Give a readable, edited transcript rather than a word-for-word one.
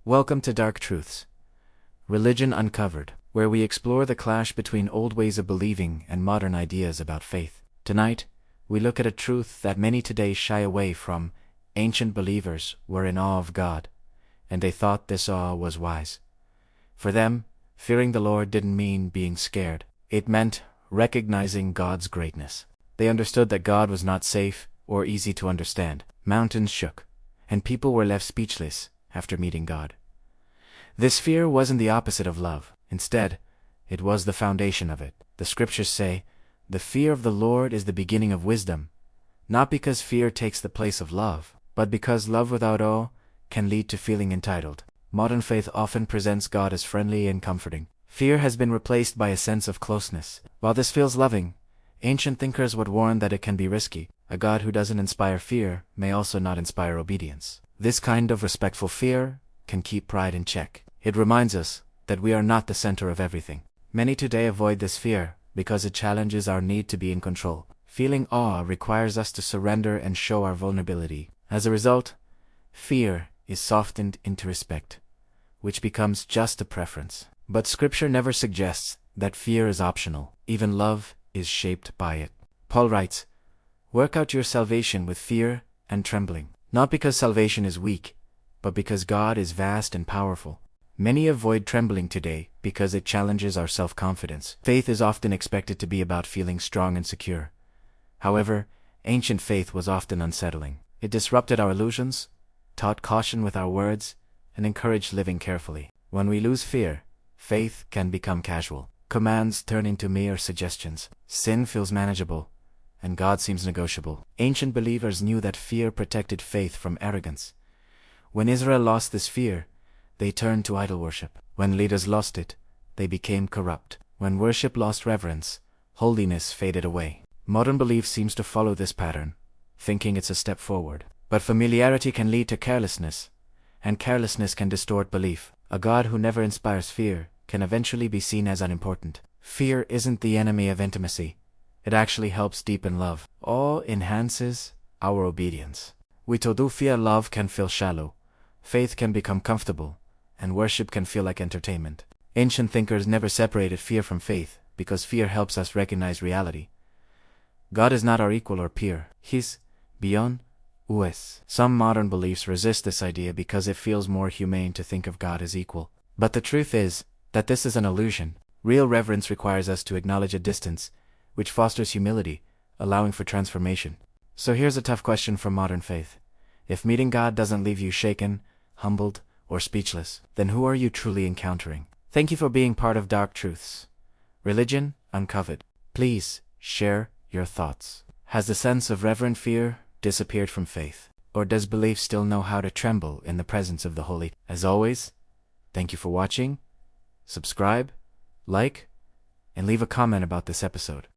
Welcome to Dark Truths, Religion Uncovered, where we explore the clash between old ways of believing and modern ideas about faith. Tonight, we look at a truth that many today shy away from. Ancient believers were in awe of God, and they thought this awe was wise. For them, fearing the Lord didn't mean being scared. It meant recognizing God's greatness. They understood that God was not safe or easy to understand. Mountains shook, and people were left speechless after meeting God. This fear wasn't the opposite of love. Instead, it was the foundation of it. The scriptures say, "The fear of the Lord is the beginning of wisdom," not because fear takes the place of love, but because love without awe can lead to feeling entitled. Modern faith often presents God as friendly and comforting. Fear has been replaced by a sense of closeness. While this feels loving, ancient thinkers would warn that it can be risky. A God who doesn't inspire fear may also not inspire obedience. This kind of respectful fear can keep pride in check. It reminds us that we are not the center of everything. Many today avoid this fear because it challenges our need to be in control. Feeling awe requires us to surrender and show our vulnerability. As a result, fear is softened into respect, which becomes just a preference. But Scripture never suggests that fear is optional. Even love is shaped by it. Paul writes, "Work out your salvation with fear and trembling," not because salvation is weak, but because God is vast and powerful. Many avoid trembling today because it challenges our self-confidence. Faith is often expected to be about feeling strong and secure. However, ancient faith was often unsettling. It disrupted our illusions, taught caution with our words, and encouraged living carefully. When we lose fear, faith can become casual. Commands turn into mere suggestions. Sin feels manageable, and God seems negotiable. Ancient believers knew that fear protected faith from arrogance. When Israel lost this fear, they turned to idol worship. When leaders lost it, they became corrupt. When worship lost reverence, holiness faded away. Modern belief seems to follow this pattern, thinking it's a step forward. But familiarity can lead to carelessness, and carelessness can distort belief. A God who never inspires fear can eventually be seen as unimportant. Fear isn't the enemy of intimacy. It actually helps deepen love. Awe enhances our obedience. Without fear, love can feel shallow, faith can become comfortable, and worship can feel like entertainment. Ancient thinkers never separated fear from faith because fear helps us recognize reality. God is not our equal or peer. He's beyond us. Some modern beliefs resist this idea because it feels more humane to think of God as equal. But the truth is that this is an illusion. Real reverence requires us to acknowledge a distance, which fosters humility, allowing for transformation. So here's a tough question from modern faith. If meeting God doesn't leave you shaken, humbled, or speechless, then who are you truly encountering? Thank you for being part of Dark Truths, Religion Uncovered. Please share your thoughts. Has the sense of reverent fear disappeared from faith? Or does belief still know how to tremble in the presence of the holy? As always, thank you for watching. Subscribe, like, and leave a comment about this episode.